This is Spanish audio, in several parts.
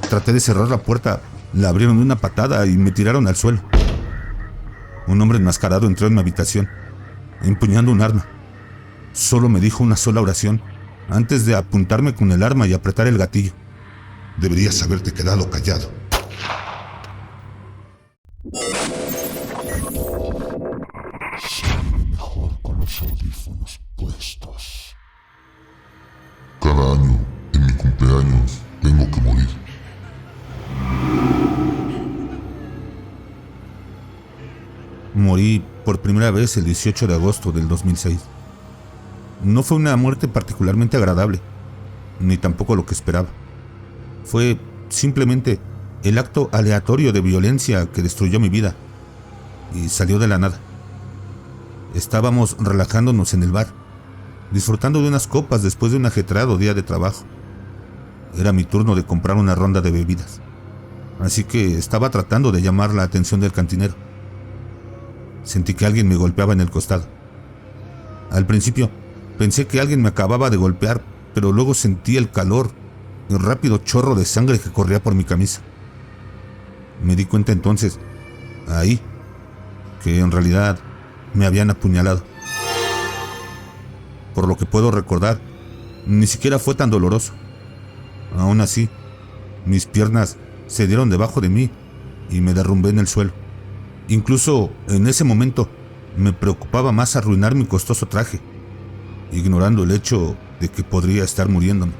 traté de cerrar la puerta, la abrieron de una patada y me tiraron al suelo. Un hombre enmascarado entró en mi habitación, empuñando un arma. Solo me dijo una sola oración antes de apuntarme con el arma y apretar el gatillo. Deberías haberte quedado callado. Siempre mejor con los audífonos puestos. Cada año, en mi cumpleaños, tengo que morir. Morí por primera vez el 18 de agosto del 2006. No fue una muerte particularmente agradable, ni tampoco lo que esperaba. Fue simplemente el acto aleatorio de violencia que destruyó mi vida y salió de la nada. Estábamos relajándonos en el bar, disfrutando de unas copas después de un ajetreado día de trabajo. Era mi turno de comprar una ronda de bebidas, así que estaba tratando de llamar la atención del cantinero. Sentí que alguien me golpeaba en el costado. Al principio pensé que alguien me acababa de golpear, pero luego sentí el calor y el rápido chorro de sangre que corría por mi camisa. Me di cuenta entonces, ahí, que en realidad me habían apuñalado. Por lo que puedo recordar, ni siquiera fue tan doloroso. Aún así, mis piernas se dieron debajo de mí y me derrumbé en el suelo. Incluso en ese momento me preocupaba más arruinar mi costoso traje, ignorando el hecho de que podría estar muriéndome.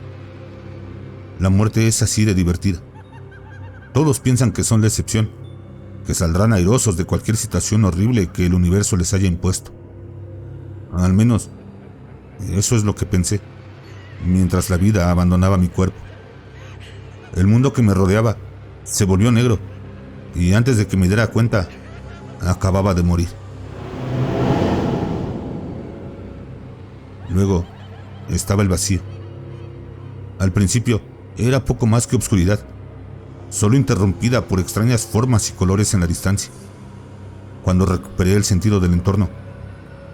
La muerte es así de divertida. Todos piensan que son la excepción, que saldrán airosos de cualquier situación horrible que el universo les haya impuesto. Al menos, eso es lo que pensé, mientras la vida abandonaba mi cuerpo. El mundo que me rodeaba se volvió negro, y antes de que me diera cuenta, acababa de morir. Luego estaba el vacío. Al principio era poco más que obscuridad, solo interrumpida por extrañas formas y colores en la distancia. Cuando recuperé el sentido del entorno,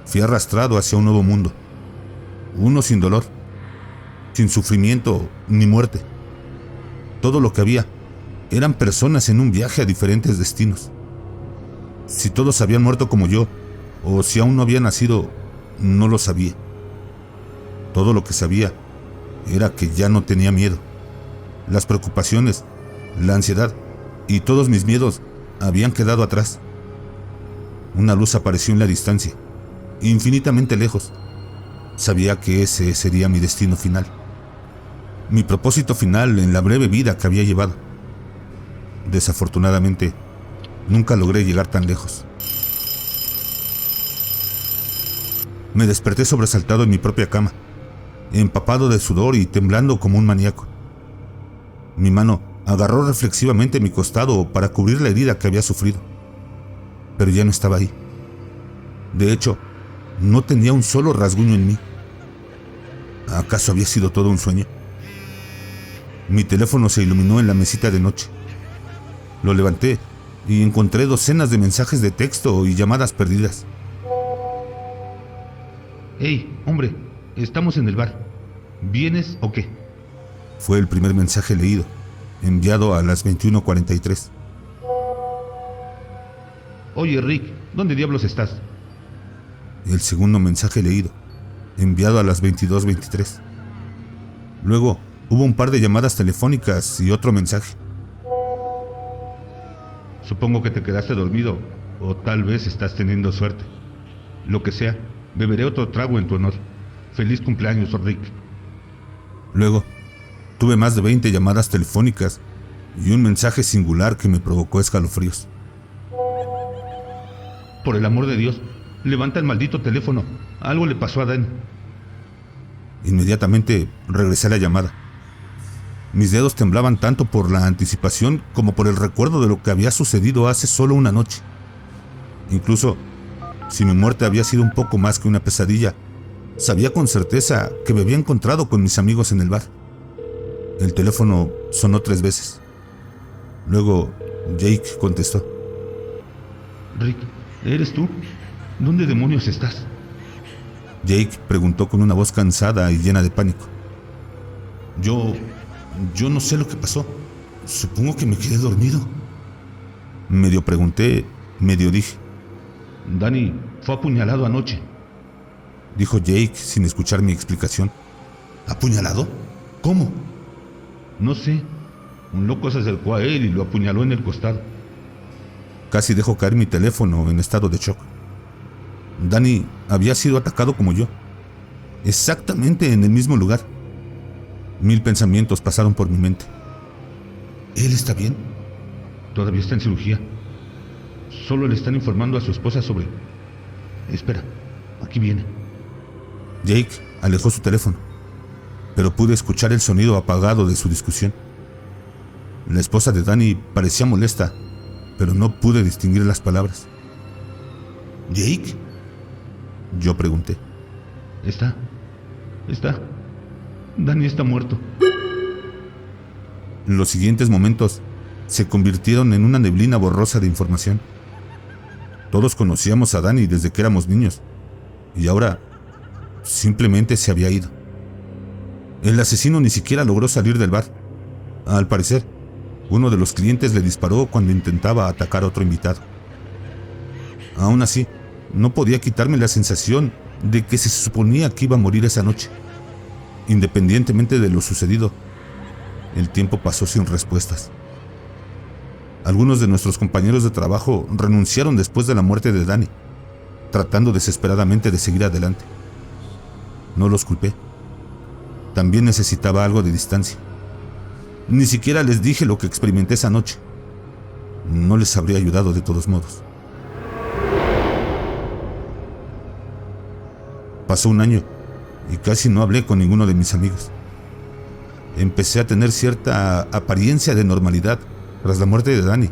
fui arrastrado hacia un nuevo mundo, uno sin dolor, sin sufrimiento ni muerte. Todo lo que había eran personas en un viaje a diferentes destinos. Si todos habían muerto como yo, o si aún no había nacido, no lo sabía. Todo lo que sabía era que ya no tenía miedo. Las preocupaciones, la ansiedad y todos mis miedos habían quedado atrás. Una luz apareció en la distancia, infinitamente lejos. Sabía que ese sería mi destino final, mi propósito final en la breve vida que había llevado. Desafortunadamente, nunca logré llegar tan lejos. Me desperté sobresaltado en mi propia cama, empapado de sudor y temblando como un maníaco. Mi mano agarró reflexivamente mi costado para cubrir la herida que había sufrido, pero ya no estaba ahí. De hecho, no tenía un solo rasguño en mí. ¿Acaso había sido todo un sueño? Mi teléfono se iluminó en la mesita de noche. Lo levanté y encontré docenas de mensajes de texto y llamadas perdidas. «Hey, hombre, estamos en el bar. ¿Vienes o qué?», fue el primer mensaje leído, enviado a las 21:43. «Oye, Rick, ¿dónde diablos estás?», el segundo mensaje leído, enviado a las 22:23. Luego hubo un par de llamadas telefónicas y otro mensaje. «Supongo que te quedaste dormido, o tal vez estás teniendo suerte. Lo que sea, beberé otro trago en tu honor. Feliz cumpleaños, Rick». Luego tuve más de 20 llamadas telefónicas y un mensaje singular que me provocó escalofríos. «Por el amor de Dios, levanta el maldito teléfono. Algo le pasó a Dan». Inmediatamente regresé a la llamada. Mis dedos temblaban tanto por la anticipación como por el recuerdo de lo que había sucedido hace solo una noche. Incluso si mi muerte había sido un poco más que una pesadilla, sabía con certeza que me había encontrado con mis amigos en el bar. El teléfono sonó 3 veces. Luego Jake contestó. «Rick, ¿eres tú? ¿Dónde demonios estás?», Jake preguntó con una voz cansada y llena de pánico. Yo no sé lo que pasó. Supongo que me quedé dormido. Medio pregunté, medio dije. Danny fue apuñalado anoche, dijo Jake sin escuchar mi explicación. ¿Apuñalado? ¿Cómo? No sé. Un loco se acercó a él y lo apuñaló en el costado. Casi dejó caer mi teléfono en estado de shock. Danny había sido atacado como yo, exactamente en el mismo lugar. 1000 pensamientos pasaron por mi mente. ¿Él está bien? Todavía está en cirugía. Solo le están informando a su esposa sobre... Espera, aquí viene. Jake alejó su teléfono, pero pude escuchar el sonido apagado de su discusión. La esposa de Danny parecía molesta, pero no pude distinguir las palabras. ¿Jake? Yo pregunté. Está. Danny está muerto. Los siguientes momentos se convirtieron en una neblina borrosa de información. Todos conocíamos a Danny desde que éramos niños, y ahora simplemente se había ido. El asesino ni siquiera logró salir del bar. Al parecer, uno de los clientes le disparó cuando intentaba atacar a otro invitado. Aún así, no podía quitarme la sensación de que se suponía que iba a morir esa noche. Independientemente de lo sucedido, el tiempo pasó sin respuestas. Algunos de nuestros compañeros de trabajo renunciaron después de la muerte de Danny, tratando desesperadamente de seguir adelante. No los culpé. También necesitaba algo de distancia. Ni siquiera les dije lo que experimenté esa noche. No les habría ayudado de todos modos. Pasó un año y casi no hablé con ninguno de mis amigos. Empecé a tener cierta apariencia de normalidad tras la muerte de Danny,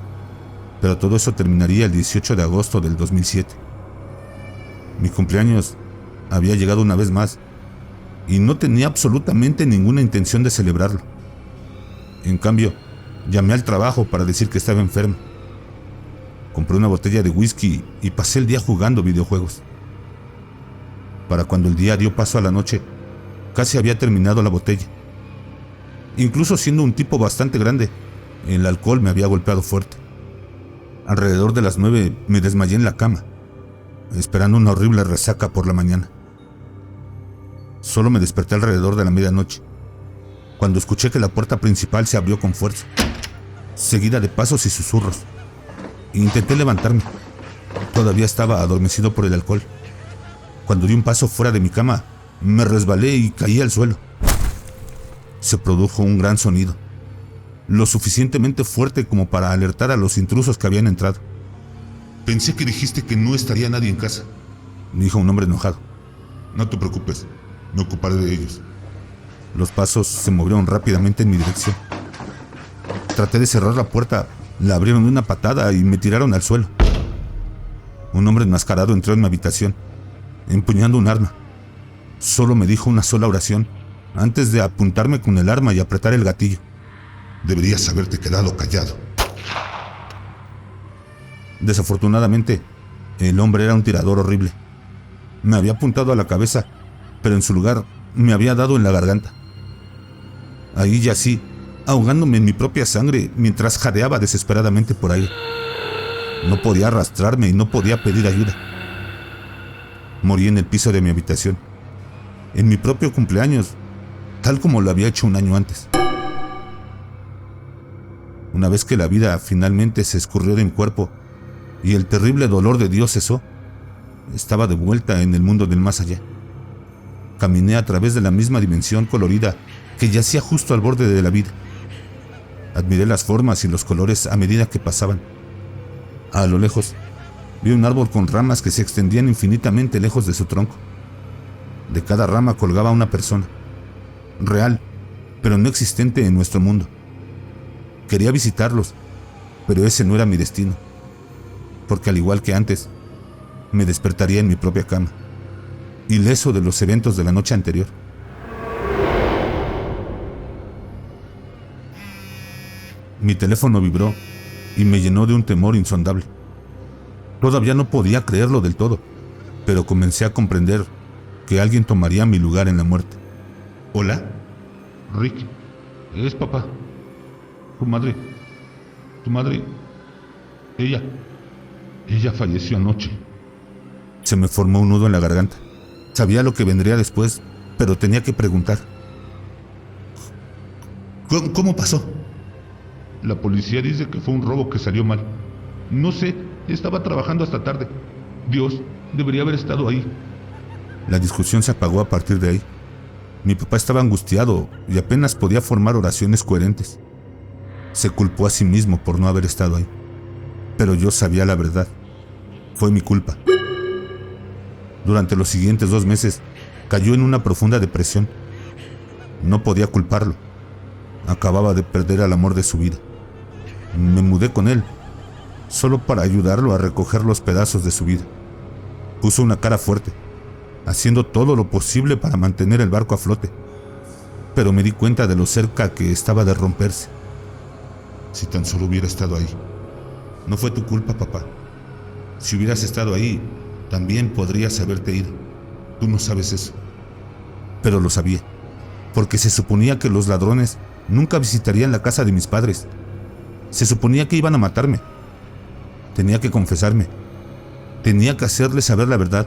pero todo eso terminaría el 18 de agosto del 2007. Mi cumpleaños había llegado una vez más y no tenía absolutamente ninguna intención de celebrarlo. En cambio, llamé al trabajo para decir que estaba enfermo. Compré una botella de whisky y pasé el día jugando videojuegos. Para cuando el día dio paso a la noche, casi había terminado la botella. Incluso siendo un tipo bastante grande, el alcohol me había golpeado fuerte. Alrededor de las 9 me desmayé en la cama, esperando una horrible resaca por la mañana. Solo me desperté alrededor de la medianoche, cuando escuché que la puerta principal se abrió con fuerza, seguida de pasos y susurros. Intenté levantarme. Todavía estaba adormecido por el alcohol. Cuando di un paso fuera de mi cama, me resbalé y caí al suelo. Se produjo un gran sonido, lo suficientemente fuerte como para alertar a los intrusos que habían entrado. Pensé que dijiste que no estaría nadie en casa, dijo un hombre enojado. No te preocupes, me ocuparé de ellos. Los pasos se movieron rápidamente en mi dirección. Traté de cerrar la puerta, la abrieron de una patada y me tiraron al suelo. Un hombre enmascarado entró en mi habitación, empuñando un arma. Solo me dijo una sola oración antes de apuntarme con el arma y apretar el gatillo. Deberías haberte quedado callado. Desafortunadamente, el hombre era un tirador horrible. Me había apuntado a la cabeza, pero en su lugar me había dado en la garganta. Ahí yací, ahogándome en mi propia sangre mientras jadeaba desesperadamente por aire. No podía arrastrarme y no podía pedir ayuda. Morí en el piso de mi habitación, en mi propio cumpleaños, tal como lo había hecho un año antes. Una vez que la vida finalmente se escurrió de mi cuerpo y el terrible dolor de Dios cesó, estaba de vuelta en el mundo del más allá. Caminé a través de la misma dimensión colorida que yacía justo al borde de la vida. Admiré las formas y los colores a medida que pasaban. A lo lejos, vi un árbol con ramas que se extendían infinitamente lejos de su tronco. De cada rama colgaba una persona, real, pero no existente en nuestro mundo. Quería visitarlos, pero ese no era mi destino, porque al igual que antes, me despertaría en mi propia cama, ileso de los eventos de la noche anterior. Mi teléfono vibró y me llenó de un temor insondable. Todavía no podía creerlo del todo, pero comencé a comprender que alguien tomaría mi lugar en la muerte. ¿Hola? Rick, es papá. Tu madre, ella falleció anoche. Se me formó un nudo en la garganta. Sabía lo que vendría después, pero tenía que preguntar. ¿Cómo pasó? La policía dice que fue un robo que salió mal. No sé, estaba trabajando hasta tarde. Dios debería haber estado ahí. La discusión se apagó a partir de ahí. Mi papá estaba angustiado y apenas podía formar oraciones coherentes. Se culpó a sí mismo por no haber estado ahí. Pero yo sabía la verdad. Fue mi culpa. Durante los siguientes 2 meses, cayó en una profunda depresión. No podía culparlo. Acababa de perder al amor de su vida. Me mudé con él, solo para ayudarlo a recoger los pedazos de su vida. Puso una cara fuerte, haciendo todo lo posible para mantener el barco a flote. Pero me di cuenta de lo cerca que estaba de romperse. Si tan solo hubiera estado ahí. No fue tu culpa, papá. Si hubieras estado ahí, también podrías haberte ido. Tú no sabes eso. Pero lo sabía, porque se suponía que los ladrones nunca visitarían la casa de mis padres. Se suponía que iban a matarme. Tenía que confesarme. Tenía que hacerles saber la verdad.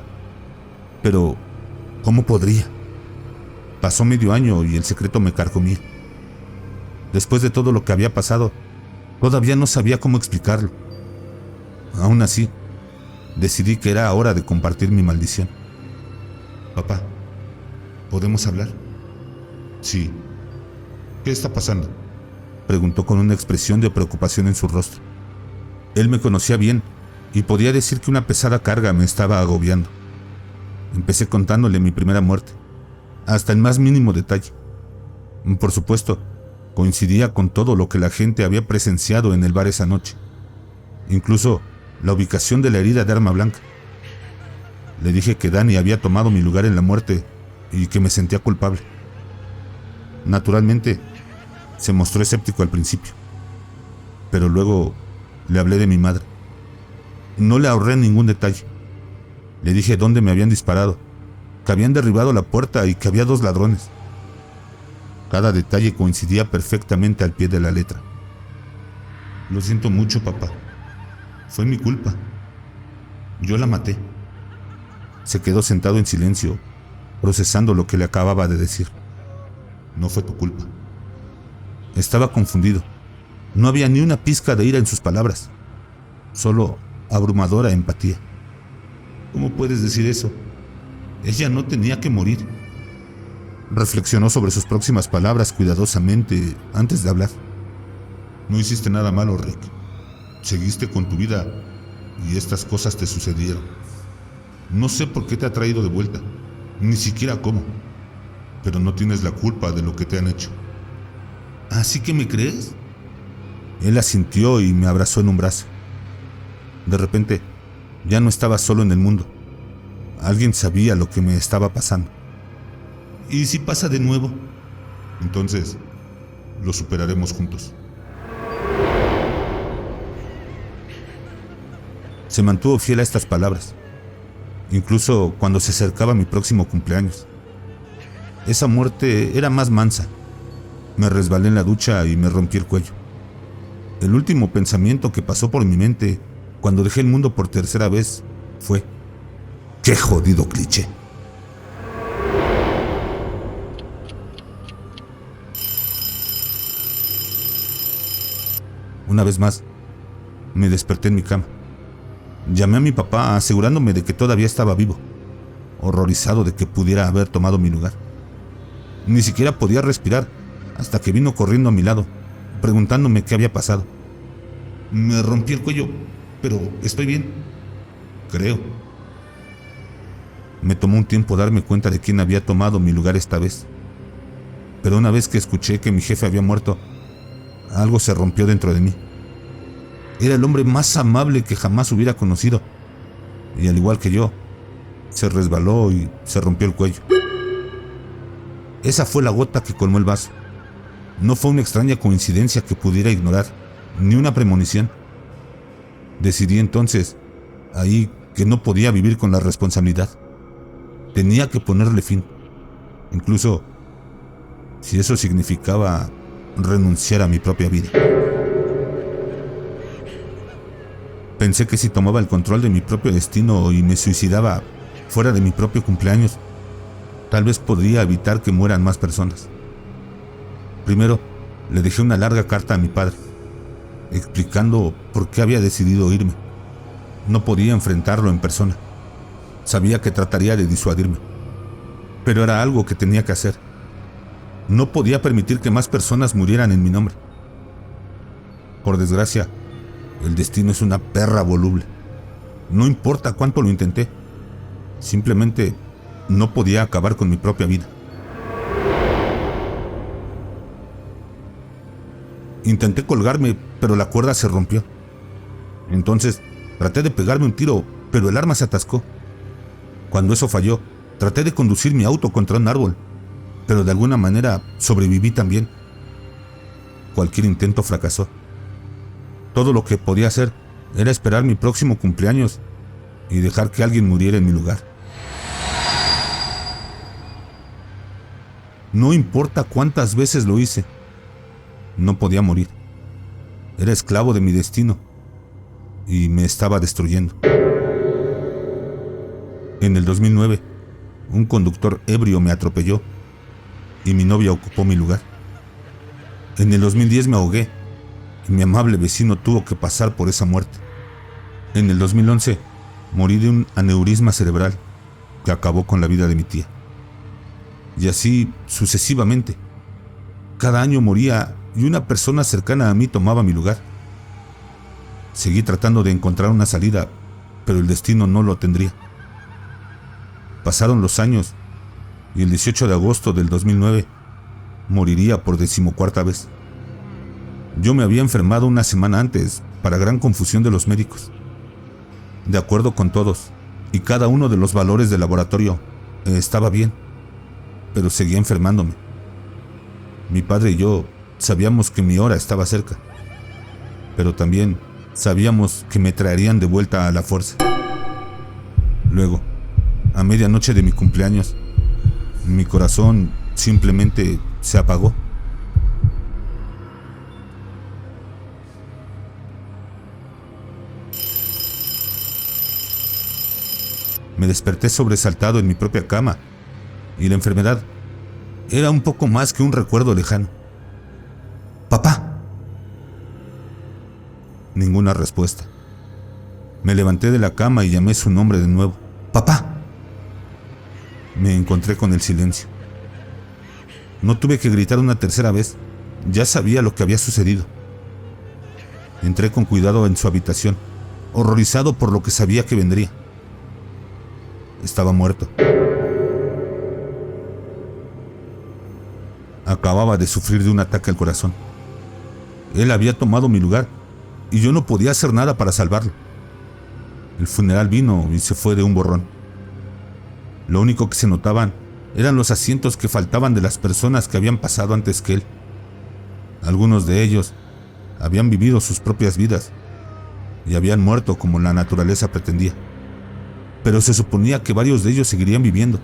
Pero, ¿cómo podría? Pasó medio año y el secreto me carcomía. Después de todo lo que había pasado, todavía no sabía cómo explicarlo. Aún así, decidí que era hora de compartir mi maldición. Papá, ¿podemos hablar? Sí. ¿Qué está pasando? Preguntó con una expresión de preocupación en su rostro. Él me conocía bien y podía decir que una pesada carga me estaba agobiando. Empecé contándole mi primera muerte, hasta el más mínimo detalle. Por supuesto, coincidía con todo lo que la gente había presenciado en el bar esa noche, incluso la ubicación de la herida de arma blanca. Le dije que Dani había tomado mi lugar en la muerte y que me sentía culpable. Naturalmente, se mostró escéptico al principio, pero luego le hablé de mi madre. No le ahorré ningún detalle. Le dije dónde me habían disparado, que habían derribado la puerta y que había 2 ladrones. Cada detalle coincidía perfectamente al pie de la letra. Lo siento mucho, papá. Fue mi culpa. Yo la maté. Se quedó sentado en silencio, procesando lo que le acababa de decir. No fue tu culpa. Estaba confundido. No había ni una pizca de ira en sus palabras, solo abrumadora empatía. ¿Cómo puedes decir eso? Ella no tenía que morir. Reflexionó sobre sus próximas palabras cuidadosamente antes de hablar. No hiciste nada malo, Rick. Seguiste con tu vida y estas cosas te sucedieron. No sé por qué te ha traído de vuelta, ni siquiera cómo, pero no tienes la culpa de lo que te han hecho. ¿Así que me crees? Él asintió y me abrazó en un brazo. De repente, ya no estaba solo en el mundo. Alguien sabía lo que me estaba pasando. ¿Y si pasa de nuevo? Entonces, lo superaremos juntos. Se mantuvo fiel a estas palabras, incluso cuando se acercaba mi próximo cumpleaños. Esa muerte era más mansa. Me resbalé en la ducha y me rompí el cuello. El último pensamiento que pasó por mi mente cuando dejé el mundo por tercera vez fue: ¡qué jodido cliché! Una vez más, me desperté en mi cama. Llamé a mi papá asegurándome de que todavía estaba vivo, horrorizado de que pudiera haber tomado mi lugar. Ni siquiera podía respirar hasta que vino corriendo a mi lado, preguntándome qué había pasado. Me rompí el cuello, pero estoy bien. Creo. Me tomó un tiempo darme cuenta de quién había tomado mi lugar esta vez. Pero una vez que escuché que mi jefe había muerto, algo se rompió dentro de mí. Era el hombre más amable que jamás hubiera conocido, y al igual que yo, se resbaló y se rompió el cuello. Esa fue la gota que colmó el vaso. No fue una extraña coincidencia que pudiera ignorar, ni una premonición. Decidí entonces, ahí, que no podía vivir con la responsabilidad. Tenía que ponerle fin, incluso si eso significaba renunciar a mi propia vida. Pensé que si tomaba el control de mi propio destino y me suicidaba fuera de mi propio cumpleaños, tal vez podría evitar que mueran más personas. Primero, le dejé una larga carta a mi padre, explicando por qué había decidido irme. No podía enfrentarlo en persona. Sabía que trataría de disuadirme, pero era algo que tenía que hacer. No podía permitir que más personas murieran en mi nombre. Por desgracia, el destino es una perra voluble. No importa cuánto lo intenté, simplemente no podía acabar con mi propia vida. Intenté colgarme, pero la cuerda se rompió. Entonces, traté de pegarme un tiro, pero el arma se atascó. Cuando eso falló, traté de conducir mi auto contra un árbol, pero de alguna manera sobreviví también. Cualquier intento fracasó. Todo lo que podía hacer era esperar mi próximo cumpleaños y dejar que alguien muriera en mi lugar. No importa cuántas veces lo hice, no podía morir. Era esclavo de mi destino y me estaba destruyendo. En el 2009, un conductor ebrio me atropelló y mi novia ocupó mi lugar. En el 2010 me ahogué y mi amable vecino tuvo que pasar por esa muerte. En el 2011 morí de un aneurisma cerebral que acabó con la vida de mi tía. Y así sucesivamente. Cada año moría y una persona cercana a mí tomaba mi lugar. Seguí tratando de encontrar una salida, pero el destino no lo tendría. Pasaron los años y el 18 de agosto del 2009 moriría por 14ª vez. Yo me había enfermado una semana antes, para gran confusión de los médicos. De acuerdo con todos y cada uno de los valores del laboratorio, estaba bien, pero seguía enfermándome. Mi padre y yo sabíamos que mi hora estaba cerca, pero también sabíamos que me traerían de vuelta a la fuerza. Luego, a medianoche de mi cumpleaños, mi corazón simplemente se apagó. Me desperté sobresaltado en mi propia cama, y la enfermedad era un poco más que un recuerdo lejano. ¡Papá! Ninguna respuesta. Me levanté de la cama y llamé su nombre de nuevo. ¡Papá! Me encontré con el silencio. No tuve que gritar una tercera vez. Ya sabía lo que había sucedido. Entré con cuidado en su habitación, horrorizado por lo que sabía que vendría. Estaba muerto. Acababa de sufrir de un ataque al corazón. Él había tomado mi lugar y yo no podía hacer nada para salvarlo. El funeral vino y se fue de un borrón. Lo único que se notaban eran los asientos que faltaban de las personas que habían pasado antes que él. Algunos de ellos habían vivido sus propias vidas y habían muerto como la naturaleza pretendía. Pero se suponía que varios de ellos seguirían viviendo.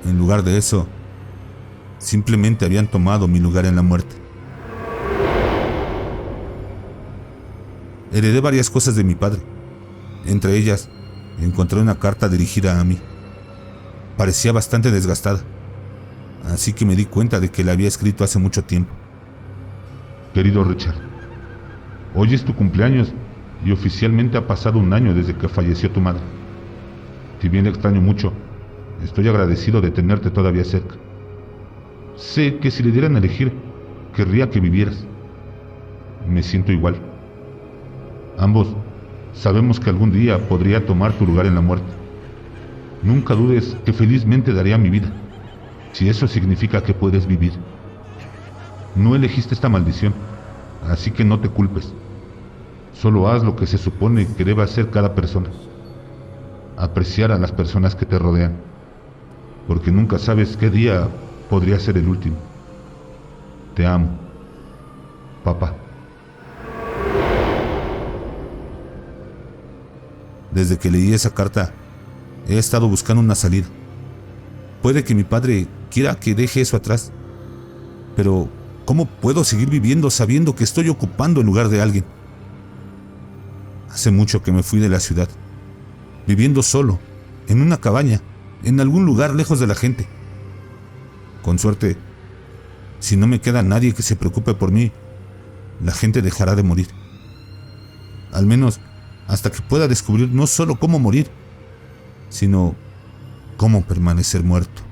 En lugar de eso, simplemente habían tomado mi lugar en la muerte. Heredé varias cosas de mi padre. Entre ellas, encontré una carta dirigida a mí. Parecía bastante desgastada, así que me di cuenta de que la había escrito hace mucho tiempo. Querido Richard, hoy es tu cumpleaños y oficialmente ha pasado un año desde que falleció tu madre. Si bien extraño mucho, estoy agradecido de tenerte todavía cerca. Sé que si le dieran a elegir, querría que vivieras. Me siento igual. Ambos sabemos que algún día podría tomar tu lugar en la muerte. Nunca dudes que felizmente daría mi vida, si eso significa que puedes vivir. No elegiste esta maldición, así que no te culpes. Solo haz lo que se supone que debe hacer cada persona. Apreciar a las personas que te rodean, porque nunca sabes qué día podría ser el último. Te amo, papá. Desde que leí esa carta, he estado buscando una salida. Puede que mi padre quiera que deje eso atrás, pero ¿Cómo puedo seguir viviendo sabiendo que estoy ocupando el lugar de alguien? Hace mucho que me fui de la ciudad, viviendo solo, en una cabaña, en algún lugar lejos de la gente. Con suerte, si no me queda nadie que se preocupe por mí, la gente dejará de morir. Al menos hasta que pueda descubrir no solo cómo morir, sino cómo permanecer muerto.